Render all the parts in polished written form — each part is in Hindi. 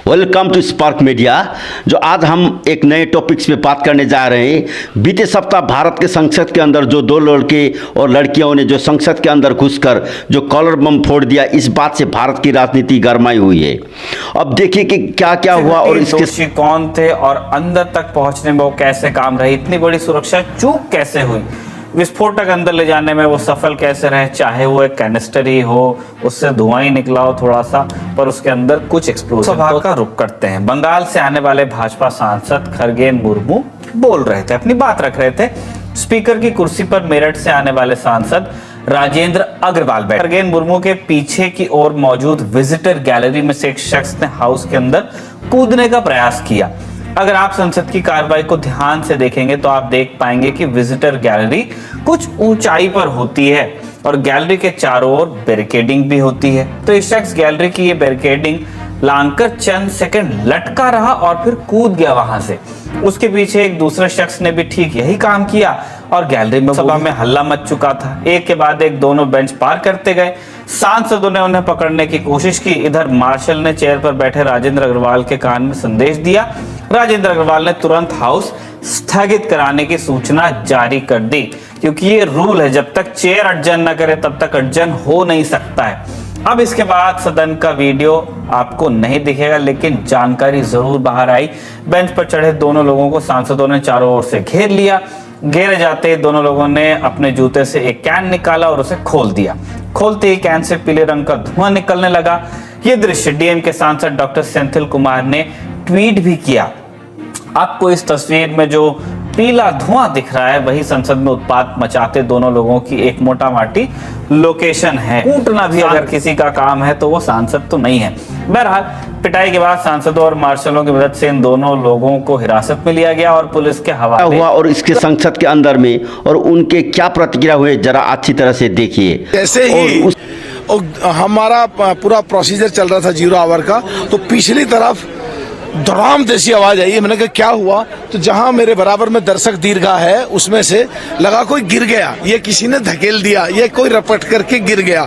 Welcome to spark media. जो आज हम एक नए टॉपिक्स पे बात करने जा रहे हैं। बीते सप्ताह भारत के संसद के अंदर जो दो लड़के और लड़कियों ने जो संसद के अंदर घुसकर जो कॉलर बम फोड़ दिया, इस बात से भारत की राजनीति गरमाई हुई है। अब देखिए कि क्या क्या हुआ और इसके दोषी कौन थे और अंदर तक पहुंचने में वो कैसे काम रही, इतनी बड़ी सुरक्षा चूक कैसे हुई, विस्फोटक अंदर ले जाने में वो सफल कैसे रहे, चाहे वो एक कैनिस्टर ही हो, उससे धुआं ही निकला हो थोड़ा सा, पर उसके अंदर कुछ एक्सप्लोजन का रुख करते हैं। बंगाल से आने वाले भाजपा सांसद खरगेन मुर्मू बोल रहे थे, अपनी बात रख रहे थे। स्पीकर की कुर्सी पर मेरठ से आने वाले सांसद राजेंद्र अग्रवाल बैठे। खरगेन मुर्मू के पीछे की ओर मौजूद विजिटर गैलरी में से एक शख्स ने हाउस के अंदर कूदने का प्रयास किया। अगर आप संसद की कार्रवाई को ध्यान से देखेंगे तो आप देख पाएंगे कि विजिटर गैलरी कुछ ऊंचाई पर होती है और गैलरी के चारों ओर बैरिकेडिंग भी होती है। तो इस शख्स गैलरी की ये बैरिकेडिंग लांघकर चंद सेकंड लटका रहा और फिर कूद गया वहां से। उसके पीछे एक दूसरे शख्स ने भी ठीक यही काम किया और गैलरी में सभा में हल्ला मच चुका था। एक के बाद एक दोनों बेंच पार करते गए। सांसदों ने उन्हें पकड़ने की कोशिश की। इधर मार्शल ने चेयर पर बैठे राजेंद्र अग्रवाल के कान में संदेश दिया। राजेंद्र अग्रवाल ने तुरंत हाउस स्थगित कराने की सूचना जारी कर दी, क्योंकि ये रूल है, जब तक चेयर अडजन न करे तब तक अडजन हो नहीं सकता है। अब इसके बाद सदन का वीडियो आपको नहीं दिखेगा, लेकिन जानकारी जरूर बाहर आई। बेंच पर चढ़े दोनों लोगों को सांसदों ने चारों ओर से घेर लिया। घेरे जाते दोनों लोगों ने अपने जूते से एक कैन निकाला और उसे खोल दिया। खोलते ही कैन से पीले रंग का धुआं निकलने लगा। ये दृश्य डीएम के सांसद डॉक्टर सेंथिल कुमार ने ट्वीट भी किया। आपको इस तस्वीर में जो पीला धुआं दिख रहा है वही संसद में उत्पात मचाते दोनों लोगों की एक मोटा माटी लोकेशन है। कूटना भी अगर किसी का काम है तो वो सांसद तो नहीं है। बहरहाल पिटाई के बाद सांसदों और मार्शलों की मदद से इन दोनों लोगों को हिरासत में लिया गया और पुलिस के हवाले हुआ। और इसके संसद के अंदर में और उनके क्या प्रतिक्रिया हुए, जरा अच्छी तरह से देखिए। जैसे ही हमारा पूरा प्रोसीजर चल रहा था 0 आवर का, तो पिछली तरफ धड़ाम जैसी आवाज आई। मैंने कहा क्या हुआ, तो जहां मेरे बराबर में दर्शक दीर्घा है उसमें से लगा कोई गिर गया, ये किसी ने धकेल दिया, ये कोई रपट करके गिर गया।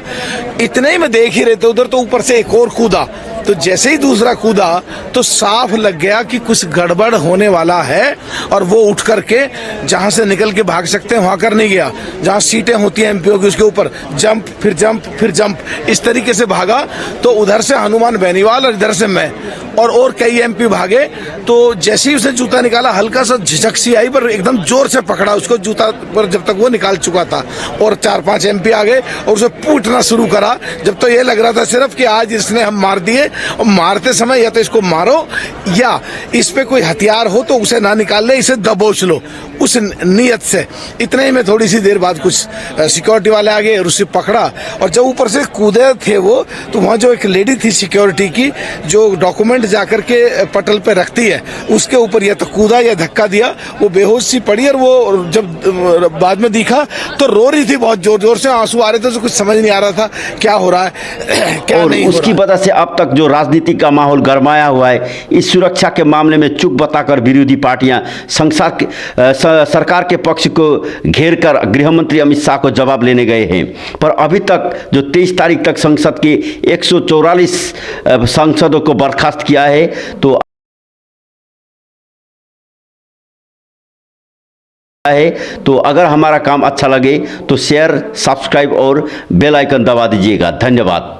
इतने ही में देख ही रहे थे, उधर तो ऊपर से एक और कूदा। तो जैसे ही दूसरा कूदा तो साफ लग गया कि कुछ गड़बड़ होने वाला है, और वो उठ करके जहां से निकल के भाग सकते हैं वहां कर नहीं गया। जहां सीटें होती हैं एमपीओ की उसके ऊपर जंप फिर जंप फिर जंप, इस तरीके से भागा। तो उधर से हनुमान बेनीवाल और इधर से मैं और कई एमपी भागे। तो जैसे ही उसने जूता निकाला, हल्का सा झिझक सी आई, पर एकदम जोर से पकड़ा उसको जूता पर, जब तक वो निकाल चुका था। और 4-5 एमपी आ गए और उसे पूटना शुरू करा। जब तो ये लग रहा था सिर्फ कि आज इसने हम मार दिए, और मारते समय या तो इसको मारो या इस पे कोई हथियार हो तो उसे ना निकाल ले, इसे दबोच लो, उस नियत से। इतने ही में थोड़ी सी देर बाद कुछ सिक्योरिटी वाले आ गए और उसे पकड़ा। और जब ऊपर से कूदे थे वो, तो वहां जो एक लेडी थी सिक्योरिटी की, जो डॉक्यूमेंट जाकर के पटल पे रखती है, उसके ऊपर या तो कूदा या धक्का दिया। वो बेहोश सी पड़ी और वो जब बाद में दिखा तो रो रही थी, बहुत जोर जोर से आंसू आ रहे थे। तो कुछ समझ नहीं आ रहा था क्या हो रहा है क्या और नहीं। उसकी वजह से अब तक जो राजनीति का माहौल गरमाया हुआ है। इस सुरक्षा के मामले में चुप बताकर विरोधी पार्टियां सरकार के पक्ष को घेर कर गृह मंत्री अमित शाह को जवाब लेने गए हैं। पर अभी तक जो 23 तारीख तक संसद के 144 सांसदों को बर्खास्त किया है। तो अगर हमारा काम अच्छा लगे तो शेयर, सब्सक्राइब और बेल आइकन दबा दीजिएगा। धन्यवाद।